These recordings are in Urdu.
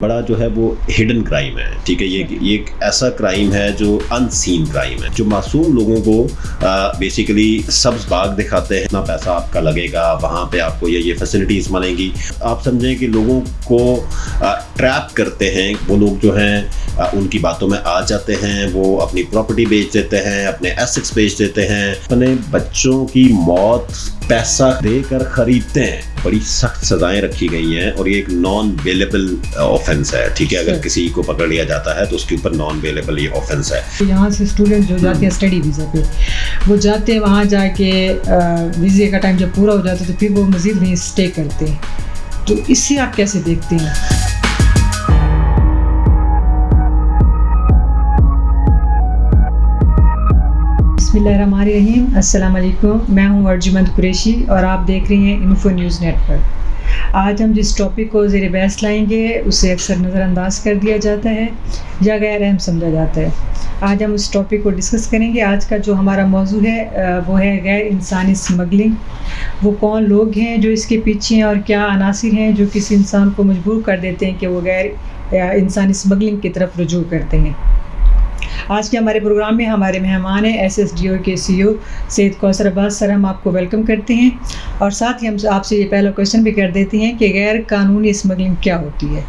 بڑا جو ہے وہ ہڈن کرائم ہے. ٹھیک ہے, یہ ایک ایسا کرائم ہے جو ان سین کرائم ہے, جو معصوم لوگوں کو بیسیکلی سبز باغ دکھاتے ہیں. اتنا پیسہ آپ کا لگے گا, وہاں پہ آپ کو یہ فیسلٹیز ملیں گی. آپ سمجھیں کہ لوگوں کو ٹریپ کرتے ہیں. وہ لوگ جو ہیں ان کی باتوں میں آ جاتے ہیں, وہ اپنی پراپرٹی بیچ دیتے ہیں, اپنے ایسٹس بیچ دیتے ہیں, اپنے بچوں کی موت پیسہ دے کر خریدتے ہیں. بڑی سخت سزائیں رکھی گئی ہیں اور یہ ایک نان بیلیبل آفینس ہے. ٹھیک ہے, اگر کسی کو پکڑ لیا جاتا ہے تو اس کے اوپر نان بیلیبل یہ آفینس ہے. یہاں سے اسٹوڈنٹ جو جاتے ہیں اسٹڈی ویزا پہ, وہ جاتے ہیں وہاں جا کے ویزے کا ٹائم جب پورا ہو جاتا ہے تو پھر وہ مزید وہیں اسٹے کرتے ہیں. تو اس سے آپ کیسے دیکھتے ہیں؟ بسم اللہ الرحمن الرحیم. السلام علیکم, میں ہوں ارجمند قریشی اور آپ دیکھ رہی ہیں انفو نیوز نیٹ ورک. آج ہم جس ٹاپک کو زیر بحث لائیں گے اسے اکثر نظر انداز کر دیا جاتا ہے یا غیر اہم سمجھا جاتا ہے. آج ہم اس ٹاپک کو ڈسکس کریں گے. آج کا جو ہمارا موضوع ہے وہ ہے غیر انسانی اسمگلنگ. وہ کون لوگ ہیں جو اس کے پیچھے ہیں اور کیا عناصر ہیں جو کسی انسان کو مجبور کر دیتے ہیں کہ وہ غیر انسانی اسمگلنگ کی طرف رجوع کرتے ہیں. آج کے ہمارے پروگرام میں ہمارے مہمان ہیں SSDO کے CEO سید کوثر عباس سر. ہم آپ کو ویلکم کرتے ہیں اور ساتھ ہی ہم آپ سے یہ پہلا کویشچن بھی کر دیتے ہیں کہ غیر قانونی اسمگلنگ کیا ہوتی ہے.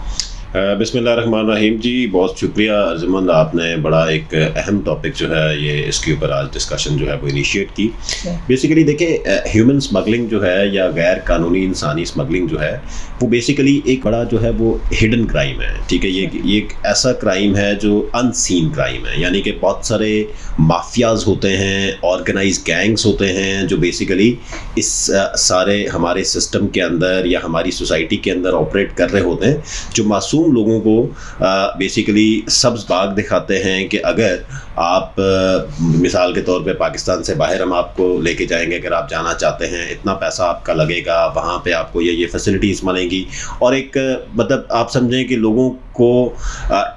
بسم اللہ الرحمن الرحیم. جی بہت شکریہ ارجمند, آپ نے بڑا ایک اہم ٹاپک جو ہے یہ اس کے اوپر آج ڈسکشن جو ہے وہ انیشیٹ کی. بیسیکلی دیکھیں, ہیومن اسمگلنگ جو ہے یا غیر قانونی انسانی اسمگلنگ جو ہے وہ بیسیکلی ایک بڑا جو ہے وہ ہڈن کرائم ہے. ٹھیک ہے, یہ ایک ایسا کرائم ہے جو ان سین کرائم ہے. یعنی کہ بہت سارے مافیاز ہوتے ہیں, آرگنائز گینگس ہوتے ہیں جو بیسیکلی اس سارے ہمارے سسٹم کے اندر یا ہماری سوسائٹی کے اندر آپریٹ کر رہے ہوتے ہیں, جو معصوم لوگوں کو بیسیکلی سبز باغ دکھاتے ہیں کہ اگر آپ مثال کے طور پہ پاکستان سے باہر ہم آپ کو لے کے جائیں گے, اگر آپ جانا چاہتے ہیں, اتنا پیسہ آپ کا لگے گا, وہاں پہ آپ کو یہ فیسلٹیز ملیں گی. اور ایک مطلب آپ سمجھیں کہ لوگوں کو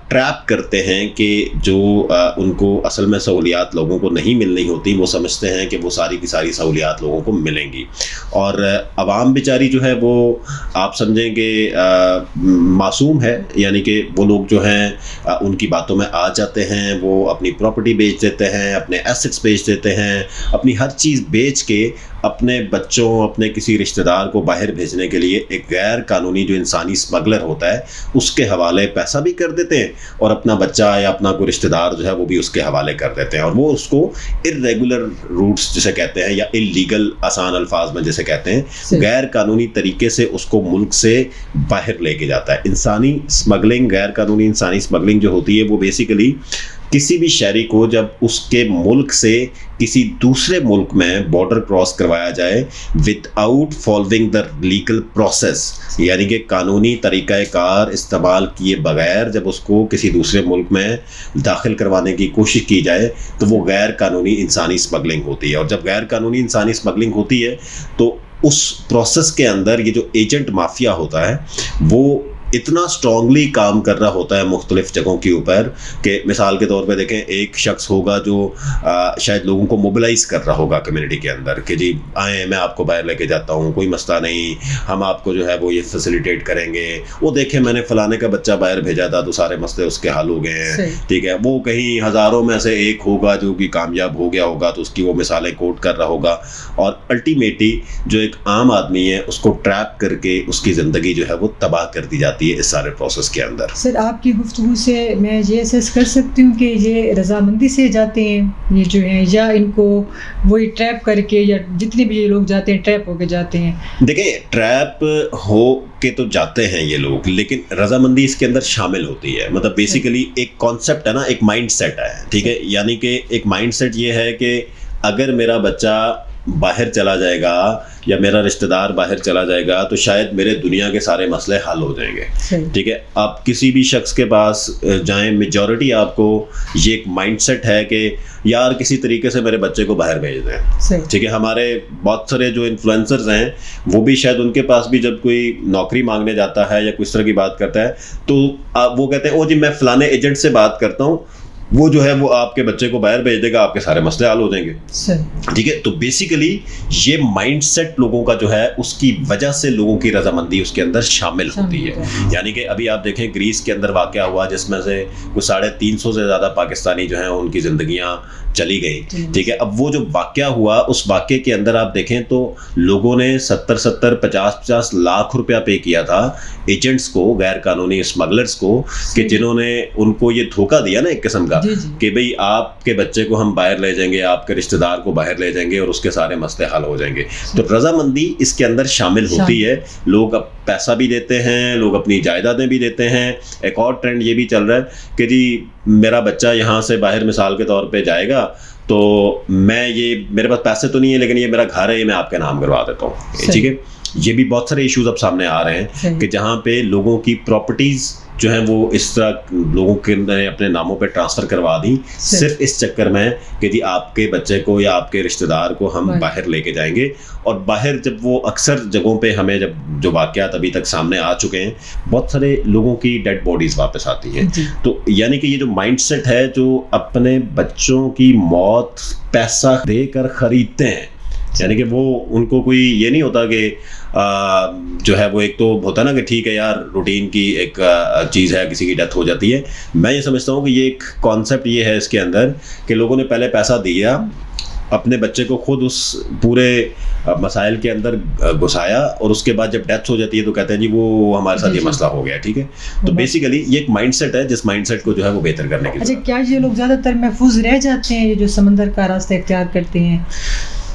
ٹریپ کرتے ہیں کہ جو ان کو اصل میں سہولیات لوگوں کو نہیں ملنی ہوتی, وہ سمجھتے ہیں کہ وہ ساری کی ساری سہولیات لوگوں کو ملیں گی. اور عوام بیچاری جو ہے وہ آپ سمجھیں کہ معصوم ہے. یعنی کہ وہ لوگ جو ہیں ان کی باتوں میں آ جاتے ہیں, وہ اپنی پراپرٹی بیچ دیتے ہیں, اپنے ایسٹس بیچ دیتے ہیں, اپنی ہر چیز بیچ کے اپنے بچوں, اپنے کسی رشتہ دار کو باہر بھیجنے کے لیے ایک غیر قانونی جو انسانی اسمگلر ہوتا ہے اس کے حوالے پیسہ بھی کر دیتے ہیں اور اپنا بچہ یا اپنا کوئی رشتہ دار جو ہے وہ بھی اس کے حوالے کر دیتے ہیں. اور وہ اس کو ارریگولر روٹس جسے کہتے ہیں یا اللیگل, آسان الفاظ میں جسے کہتے ہیں, غیر قانونی طریقے سے اس کو ملک سے باہر لے کے جاتا ہے. انسانی اسمگلنگ, غیر قانونی انسانی اسمگلنگ جو ہوتی ہے وہ بیسیکلی کسی بھی شہری کو جب اس کے ملک سے کسی دوسرے ملک میں بارڈر کراس کروایا جائے with out following the legal process, یعنی کہ قانونی طریقہ کار استعمال کیے بغیر جب اس کو کسی دوسرے ملک میں داخل کروانے کی کوشش کی جائے تو وہ غیر قانونی انسانی اسمگلنگ ہوتی ہے. اور جب غیر قانونی انسانی اسمگلنگ ہوتی ہے تو اس پروسیس کے اندر یہ جو ایجنٹ مافیا ہوتا ہے وہ اتنا اسٹرانگلی کام کر رہا ہوتا ہے مختلف جگہوں کے اوپر کہ مثال کے طور پہ دیکھیں, ایک شخص ہوگا جو شاید لوگوں کو موبلائز کر رہا ہوگا کمیونٹی کے اندر کہ جی آئیں, میں آپ کو باہر لے کے جاتا ہوں, کوئی مسئلہ نہیں, ہم آپ کو جو ہے وہ یہ فیسیلیٹیٹ کریں گے. وہ دیکھیں میں نے فلانے کا بچہ باہر بھیجا تھا تو سارے مسئلے اس کے حل ہو گئے ہیں. ٹھیک ہے, وہ کہیں ہزاروں میں سے ایک ہوگا جو کہ کامیاب ہو گیا ہوگا تو اس کی وہ مثالیں کوٹ کر رہا ہوگا. اور الٹیمیٹلی جو ایک عام آدمی ہے اس کو ٹریپ کر کے اس کی زندگی جو ہے وہ تباہ کر دی جاتی ہے اس سارے پروسیس کے اندر. سر, آپ کی گفتگو سے میں یہ احساس کر سکتی ہوں کہ یہ رضامندی سے جاتے ہیں یہ جو ہیں, یا ان کو وہی ٹریپ کر کے, یا جتنے بھی یہ لوگ جاتے ہیں ٹریپ ہو کے جاتے ہیں؟ دیکھیں, ٹریپ ہو کے تو جاتے ہیں یہ لوگ, لیکن رضامندی اس کے اندر شامل ہوتی ہے. مطلب بیسیکلی ایک کانسیپٹ ہے نا, ایک مائنڈ سیٹ ہے. ٹھیک ہے, یعنی کہ ایک مائنڈ سیٹ یہ ہے کہ اگر میرا بچہ باہر چلا جائے گا یا میرا رشتہ دار باہر چلا جائے گا تو شاید میرے دنیا کے سارے مسئلے حل ہو جائیں گے. ٹھیک ہے, آپ کسی بھی شخص کے پاس جائیں, میجورٹی آپ کو یہ ایک مائنڈ سیٹ ہے کہ یار کسی طریقے سے میرے بچے کو باہر بھیج دیں. ٹھیک ہے, ہمارے بہت سارے جو انفلوئنسرز ہیں وہ بھی شاید ان کے پاس بھی جب کوئی نوکری مانگنے جاتا ہے یا کس طرح کی بات کرتا ہے تو وہ کہتے ہیں او جی میں فلانے ایجنٹ سے بات کرتا ہوں, وہ جو ہے وہ آپ کے بچے کو باہر بھیج دے گا, آپ کے سارے مسئلے حل ہو جائیں گے. ٹھیک ہے, تو بیسیکلی یہ مائنڈ سیٹ لوگوں کا جو ہے اس کی وجہ سے لوگوں کی رضامندی اس کے اندر شامل ہوتی ہے. یعنی کہ ابھی آپ دیکھیں گریس کے اندر واقعہ ہوا جس میں سے کچھ 350 سے زیادہ پاکستانی جو ہیں ان کی زندگیاں چلی گئی. ٹھیک ہے, اب وہ جو واقعہ ہوا اس واقعے کے اندر آپ دیکھیں تو لوگوں نے 70-50 لاکھ روپیہ پے کیا تھا ایجنٹس کو, غیر قانونی اسمگلرز کو, کہ جنہوں نے ان کو یہ دھوکہ دیا نا ایک قسم کا کہ بھئی آپ کے بچے کو ہم باہر لے جائیں گے, آپ کے رشتہ دار کو باہر لے جائیں گے اور اس کے سارے مسئلے حل ہو جائیں گے. تو رضامندی اس کے اندر شامل ہوتی ہے. لوگ اب پیسہ بھی دیتے ہیں, لوگ اپنی جائیدادیں بھی دیتے ہیں. ایک اور ٹرینڈ یہ بھی چل رہا ہے کہ جی میرا بچہ یہاں سے باہر مثال کے طور پہ جائے گا تو میں یہ, میرے پاس پیسے تو نہیں ہے لیکن یہ میرا گھر ہے, یہ میں آپ کے نام کروا دیتا ہوں. ٹھیک ہے, یہ بھی بہت سارے ایشوز اب سامنے آ رہے ہیں کہ جہاں پہ لوگوں کی پراپرٹیز جو ہیں وہ اس طرح لوگوں کے اپنے ناموں پہ ٹرانسفر کروا دیں صرف اس چکر میں کہ جی آپ کے بچے کو یا آپ کے رشتہ دار کو ہم باہر لے کے جائیں گے. اور باہر جب وہ اکثر جگہوں پہ ہمیں جب جو واقعات ابھی تک سامنے آ چکے ہیں, بہت سارے لوگوں کی ڈیڈ باڈیز واپس آتی ہیں. تو یعنی کہ یہ جو مائنڈ سیٹ ہے جو اپنے بچوں کی موت پیسہ دے کر خریدتے ہیں, یعنی کہ وہ ان کو کوئی یہ نہیں ہوتا کہ جو ہے وہ ایک تو ہوتا ہے نا کہ ٹھیک ہے یار روٹین کی ایک چیز ہے, کسی کی ڈیتھ ہو جاتی ہے. میں یہ سمجھتا ہوں کہ یہ ایک کانسیپٹ یہ ہے اس کے اندر کہ لوگوں نے پہلے پیسہ دیا, اپنے بچے کو خود اس پورے مسائل کے اندر گھسایا اور اس کے بعد جب ڈیتھ ہو جاتی ہے تو کہتے ہیں جی وہ ہمارے ساتھ یہ مسئلہ ہو گیا. ٹھیک ہے, تو بیسیکلی یہ ایک مائنڈ سیٹ ہے جس مائنڈ سیٹ کو جو ہے وہ بہتر کرنے کے لیے. اچھا, کیا یہ لوگ زیادہ تر محفوظ رہ جاتے ہیں یہ جو سمندر کا راستہ اختیار کرتے ہیں؟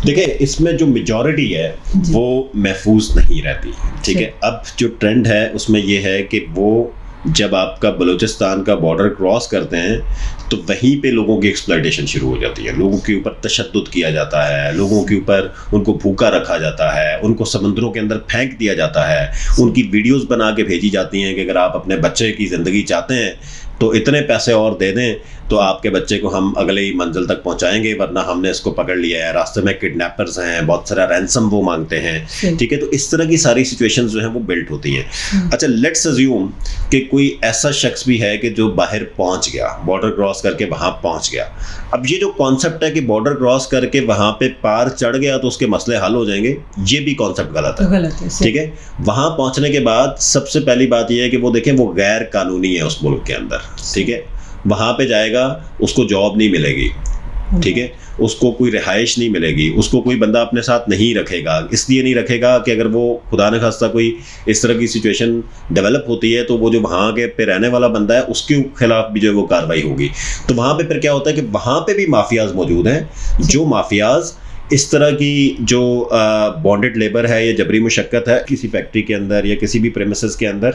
دیکھیں اس میں جو میجورٹی ہے وہ محفوظ نہیں رہتی. ٹھیک ہے, اب جو ٹرینڈ ہے اس میں یہ ہے کہ وہ جب آپ کا بلوچستان کا بارڈر کراس کرتے ہیں تو وہیں پہ لوگوں کی ایکسپلائٹیشن شروع ہو جاتی ہے. لوگوں کے اوپر تشدد کیا جاتا ہے, لوگوں کے اوپر ان کو بھوکا رکھا جاتا ہے, ان کو سمندروں کے اندر پھینک دیا جاتا ہے, ان کی ویڈیوز بنا کے بھیجی جاتی ہیں کہ اگر آپ اپنے بچے کی زندگی چاہتے ہیں تو اتنے پیسے اور دے دیں تو آپ کے بچے کو ہم اگلے ہی منزل تک پہنچائیں گے, ورنہ ہم نے اس کو پکڑ لیا ہے, راستے میں کڈنیپرز ہیں, بہت سارا رینسم وہ مانگتے ہیں. ٹھیک ہے, تو اس طرح کی ساری سچویشنز جو ہیں وہ بلٹ ہوتی ہیں. اچھا, لیٹس ازیوم کہ کوئی ایسا شخص بھی ہے کہ جو باہر پہنچ گیا, بارڈر کراس کر کے وہاں پہنچ گیا. اب یہ جو کانسیپٹ ہے کہ بارڈر کراس کر کے وہاں پہ پار چڑھ گیا تو اس کے مسئلے حل ہو جائیں گے, یہ بھی کانسیپٹ غلط ہے. ٹھیک ہے, وہاں پہنچنے کے بعد سب سے پہلی بات یہ ہے کہ وہ دیکھیں وہ غیر قانونی ہے اس ملک کے اندر. ٹھیک ہے, وہاں پہ جائے گا اس کو جاب نہیں ملے گی. ٹھیک ہے, اس کو کوئی رہائش نہیں ملے گی, اس کو کوئی بندہ اپنے ساتھ نہیں رکھے گا. اس لیے نہیں رکھے گا کہ اگر وہ خدا نہ خواستہ کوئی اس طرح کی سچویشن ڈیولپ ہوتی ہے تو وہ جو وہاں کے پہ رہنے والا بندا ہے اس کے خلاف بھی جو ہے وہ کارروائی ہوگی. تو وہاں پہ پھر کیا ہوتا ہے کہ وہاں پہ بھی مافیاز موجود ہیں, جو مافیاز اس طرح کی جو بانڈڈ لیبر ہے یا جبری مشقت ہے کسی فیکٹری کے اندر یا کسی بھی پریمیسز کے اندر,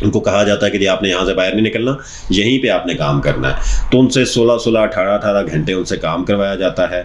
ان کو کہا جاتا ہے کہ جی آپ نے یہاں سے باہر نہیں نکلنا, یہیں پہ آپ نے کام کرنا ہے. تو ان سے 16-18 گھنٹے ان سے کام کروایا جاتا ہے,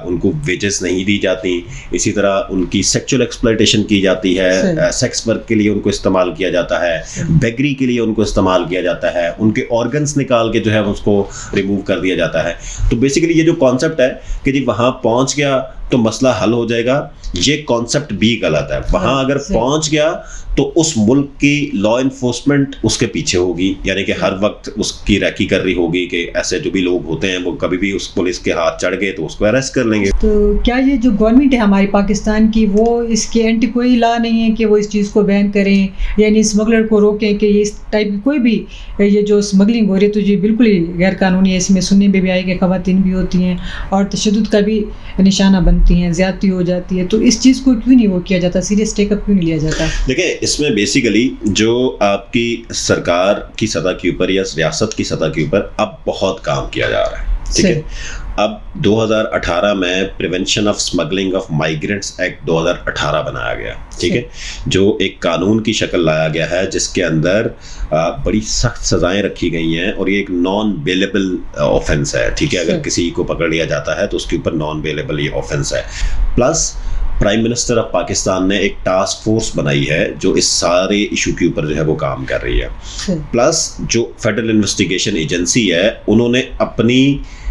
ان کو ویجز نہیں دی جاتی. اسی طرح ان کی سیکچول ایکسپلائٹیشن کی جاتی ہے, سیکس ورک کے لیے ان کو استعمال کیا جاتا ہے, بیگری کے لیے ان کو استعمال کیا جاتا ہے, ان کے آرگنس نکال کے جو ہے اس کو ریموو کر دیا جاتا ہے. تو بیسیکلی یہ جو کانسیپٹ ہے کہ جی وہاں پہنچ گیا تو مسئلہ حل ہو جائے گا, یہ کانسیپٹ بھی غلط ہے. وہاں اگر پہنچ گیا تو اس ملک کی لا انفورسمنٹ اس کے پیچھے ہوگی, یعنی کہ ہر وقت اس کی ریکی کر رہی ہوگی کہ ایسے جو بھی لوگ ہوتے ہیں وہ کبھی بھی اس پولیس کے ہاتھ چڑھ گئے تو اس کو اریسٹ کر لیں گے. تو کیا یہ جو گورنمنٹ ہے ہماری پاکستان کی وہ اس کے اینٹی کوئی لا نہیں ہے کہ وہ اس چیز کو بین کریں, یعنی اسمگلر کو روکیں کہ یہ اس ٹائپ کی کوئی بھی یہ جو اسمگلنگ ہو رہی ہے تو یہ بالکل ہی غیر قانونی ہے. اس میں سننے میں بھی آئے کہ خواتین بھی ہوتی ہیں اور تشدد کا بھی نشانہ بنتی ہیں, زیادتی ہو جاتی ہے. تو اس چیز کو کیوں نہیں وہ کیا جاتا, سیریس ٹیک اپ کیوں نہیں لیا جاتا؟ دیکھیں اس میں بیسیکلی جو آپ کی سرکار کی سطح کے اوپر یا ریاست کی سطح کے اوپر اب بہت کام کیا جا رہا ہے. ٹھیک ہے, اب 2018 میں prevention of smuggling of migrants act 2018 بنایا گیا. ٹھیک ہے, جو ایک قانون کی شکل لایا گیا ہے جس کے اندر بڑی سخت سزائیں رکھی گئی ہیں اور یہ ایک نان بیلیبل آفینس ہے. ٹھیک ہے, اگر کسی کو پکڑ لیا جاتا ہے تو اس کے اوپر نان بیلیبل یہ آفینس ہے. Plus prime minister of Pakistan نے ایک ٹاسک فورس بنائی ہے جو اس سارے ایشو کے اوپر جو ہے وہ کام کر رہی ہے. پلس جو فیڈرل انویسٹیگیشن ایجنسی ہے انہوں نے اپنی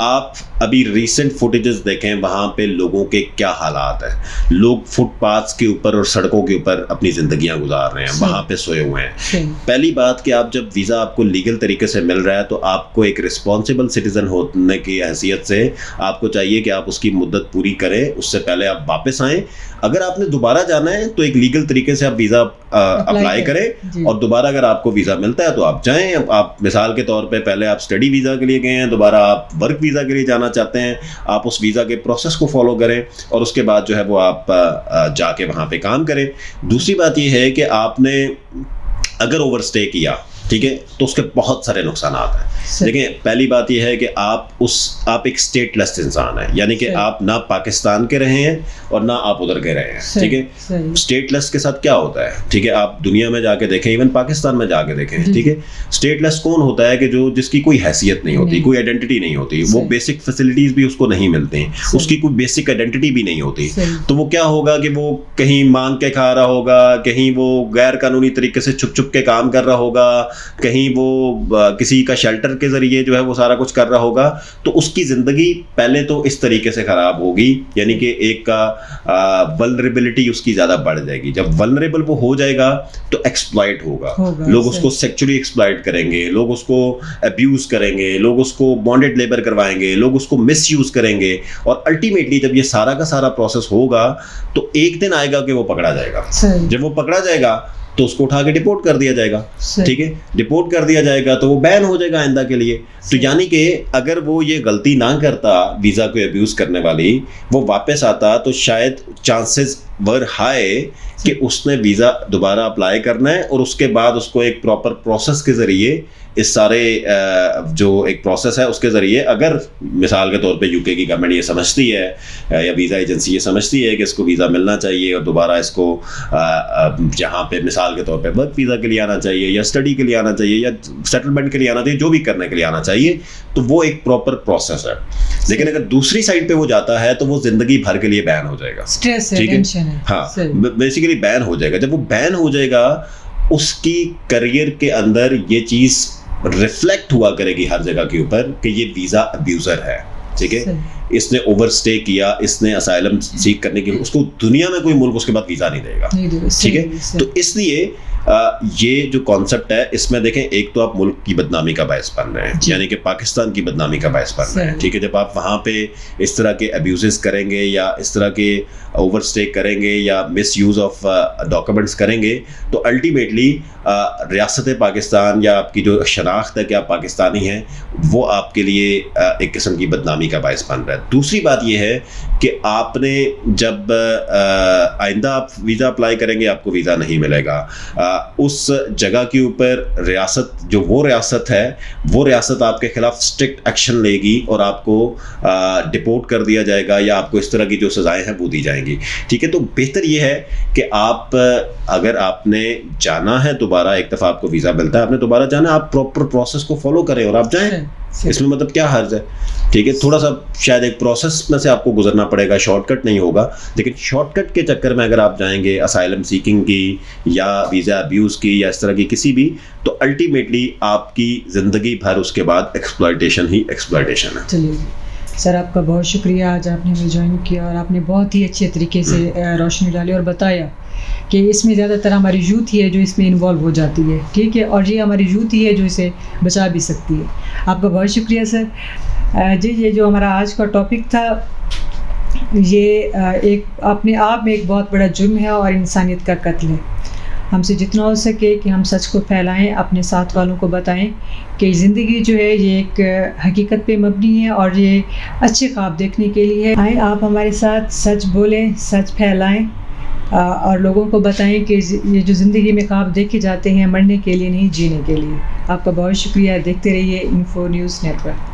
آپ ابھی ریسنٹ فوٹیجز دیکھیں وہاں پہ لوگوں کے کیا حالات ہیں. لوگ فٹ پاتھس کے اوپر اور سڑکوں کے اوپر اپنی زندگیاں گزار رہے ہیں, وہاں پہ سوئے ہوئے ہیں. پہلی بات کہ آپ جب ویزا آپ کو لیگل طریقے سے مل رہا ہے تو آپ کو ایک رسپانسبل سٹیزن ہونے کی حیثیت سے آپ کو چاہیے کہ آپ اس کی مدت پوری کریں, اس سے پہلے آپ واپس آئیں. اگر آپ نے دوبارہ جانا ہے تو ایک لیگل طریقے سے آپ ویزا اپلائی کریں, اور دوبارہ اگر آپ کو ویزا ملتا ہے تو آپ جائیں. آپ مثال کے طور پہ پہلے آپ اسٹڈی ویزا کے لیے گئے ہیں, دوبارہ آپ ورک ویزا کے لیے جانا چاہتے ہیں, آپ اس ویزا کے پروسیس کو فالو کریں اور اس کے بعد جو ہے وہ آپ جا کے وہاں پہ کام کریں. دوسری بات یہ ہے کہ آپ نے اگر اوور اسٹے کیا, ٹھیک ہے, تو اس کے بہت سارے نقصانات ہیں. دیکھیں, پہلی بات یہ ہے کہ آپ ایک اسٹیٹ لیس انسان ہیں, یعنی کہ آپ نہ پاکستان کے رہے ہیں اور نہ آپ ادھر کے رہے ہیں. ٹھیک ہے, اسٹیٹ لیس کے ساتھ کیا ہوتا ہے, ٹھیک ہے, آپ دنیا میں جا کے دیکھیں, ایون پاکستان میں جا کے دیکھیں. ٹھیک ہے, اسٹیٹ لیس کون ہوتا ہے کہ جس کی کوئی حیثیت نہیں ہوتی, کوئی آئیڈینٹی نہیں ہوتی, وہ بیسک فیسلٹیز بھی اس کو نہیں ملتی, اس کی کوئی بیسک آئیڈینٹی بھی نہیں ہوتی. تو وہ کیا ہوگا کہ وہ کہیں مانگ کے کھا رہا ہوگا, کہیں وہ غیر قانونی طریقے سے چھپ چھپ کے کام کر رہا ہوگا, کہیں وہ کسی کا شیلٹر کے ذریعے جو ہے وہ سارا کچھ کر رہا ہوگا. تو اس کی زندگی پہلے تو اس طریقے سے خراب ہوگی, یعنی کہ ایک کا ولنریبلٹی اس کی زیادہ بڑھ جائے گی. جب ولنریبل وہ ہو جائے گا تو ایکسپلائٹ ہوگا, لوگ اس کو سیکچولی ایکسپلائٹ کریں گے, لوگ اس کو ابیوز کریں گے, لوگ اس کو بانڈیڈ لیبر کروائیں گے, لوگ اس کو مس یوز کریں گے, اور الٹیمیٹلی جب یہ سارا کا سارا پروسیس ہوگا تو ایک دن آئے گا کہ وہ پکڑا جائے گا. جب وہ پکڑا جائے گا تو اس کو اٹھا کے ڈپورٹ کر دیا جائے گا. ٹھیک ہے, ڈپورٹ کر دیا جائے گا تو وہ بین ہو جائے گا آئندہ کے لیے. تو یعنی کہ اگر وہ یہ غلطی نہ کرتا ویزا کو ابیوز کرنے والی, وہ واپس آتا, تو شاید چانسز ور ہائی کہ اس نے ویزا دوبارہ اپلائی کرنا ہے, اور اس کے بعد اس کو ایک پراپر پروسیس کے ذریعے, اس سارے جو ایک پروسیس ہے اس کے ذریعے, اگر مثال کے طور پہ یو کے کی گورنمنٹ یہ سمجھتی ہے یا ویزا ایجنسی یہ سمجھتی ہے کہ اس کو ویزا ملنا چاہیے اور دوبارہ اس کو جہاں پہ مثال کے طور پہ ورک ویزا کے لیے آنا چاہیے یا اسٹڈی کے لیے آنا چاہیے یا سیٹلمنٹ کے لیے آنا چاہیے, جو بھی کرنے کے لیے آنا چاہیے, تو وہ ایک پراپر پروسیس ہے. لیکن اگر دوسری سائڈ پہ وہ جاتا ہے تو وہ زندگی بھر کے لیے بین ہو جائے گا. ٹھیک ہے, ہاں, بیسیکلی بین ہو جائے گا. جب وہ بین ہو جائے گا, اس کی کریئر کے اندر یہ چیز ریفلیکٹ ہوا کرے گی ہر جگہ کے اوپر کہ یہ ویزا ابیوزر ہے. ٹھیک ہے, اس نے اوور اسٹے کیا, اس نے اسائلم سیک کرنے کی, اس کو دنیا میں کوئی ملک اس کے بعد ویزا نہیں دے گا. ٹھیک ہے, تو اس لیے یہ جو کانسیپٹ ہے اس میں دیکھیں, ایک تو آپ ملک کی بدنامی کا باعث بن رہے ہیں, یعنی کہ پاکستان کی بدنامی کا باعث بن رہے ہیں. ٹھیک ہے, جب آپ وہاں پہ اس طرح کے ابیوزز کریں گے یا اس طرح کے اوور اسٹے کریں گے یا مس یوز آف ڈاکومنٹس کریں گے, تو الٹیمیٹلی ریاست پاکستان یا آپ کی جو شناخت ہے کہ آپ پاکستانی ہیں, وہ آپ کے لیے ایک قسم کی بدنامی کا باعث بن رہا ہے. دوسری بات یہ ہے کہ آپ نے جب آئندہ آپ ویزا اپلائی کریں گے, آپ کو ویزا نہیں ملے گا. اس جگہ کے اوپر ریاست, جو وہ ریاست ہے, وہ ریاست آپ کے خلاف اسٹرکٹ ایکشن لے گی اور آپ کو ڈپورٹ کر دیا جائے گا, یا آپ کو اس طرح کی جو سزائیں ہیں وہ دی جائیں گی. ٹھیک ہے, تو بہتر یہ ہے کہ آپ اگر آپ نے جانا ہے دوبارہ, ایک دفعہ آپ کو ویزا ملتا ہے, آپ نے دوبارہ جانا ہے, آپ پراپر پروسیس کو فالو کریں اور آپ جائیں. اس میں مطلب کیا حرج ہے. ٹھیک ہے, تھوڑا سا شاید ایک پروسیس میں سے آپ کو گزرنا پڑے گا, شارٹ کٹ نہیں ہوگا, لیکن شارٹ کٹ کے چکر میں اگر آپ جائیں گے اسائلم سیکنگ کی یا ویزا ابیوز کی یا اس طرح کی کسی بھی, تو الٹیمیٹلی آپ کی زندگی بھر اس کے بعد ایکسپلائٹیشن ہی ایکسپلائٹیشن ہے. چلیے سر, آپ کا بہت شکریہ, آج آپ نے مجھے جوائن کیا اور آپ نے بہت ہی اچھے طریقے سے روشنی ڈالی اور بتایا کہ اس میں زیادہ تر ہماری یوتھ ہی ہے جو اس میں انوالو ہو جاتی ہے. ٹھیک ہے, اور یہ ہماری یوتھ ہی ہے جو اسے بچا بھی سکتی ہے. آپ کا بہت شکریہ سر. جی, یہ جو ہمارا آج کا ٹاپک تھا, یہ ایک اپنے آپ میں ایک بہت بڑا جرم ہے اور انسانیت کا قتل ہے. ہم سے جتنا ہو سکے کہ ہم سچ کو پھیلائیں, اپنے ساتھ والوں کو بتائیں کہ زندگی جو ہے یہ ایک حقیقت پہ مبنی ہے اور یہ اچھے خواب دیکھنے کے لیے. آئیں آپ ہمارے ساتھ سچ بولیں, سچ پھیلائیں اور لوگوں کو بتائیں کہ یہ جو زندگی میں خواب دیکھے جاتے ہیں مرنے کے لیے نہیں, جینے کے لیے. آپ کا بہت شکریہ. دیکھتے رہیے انفو نیوز نیٹ ورک.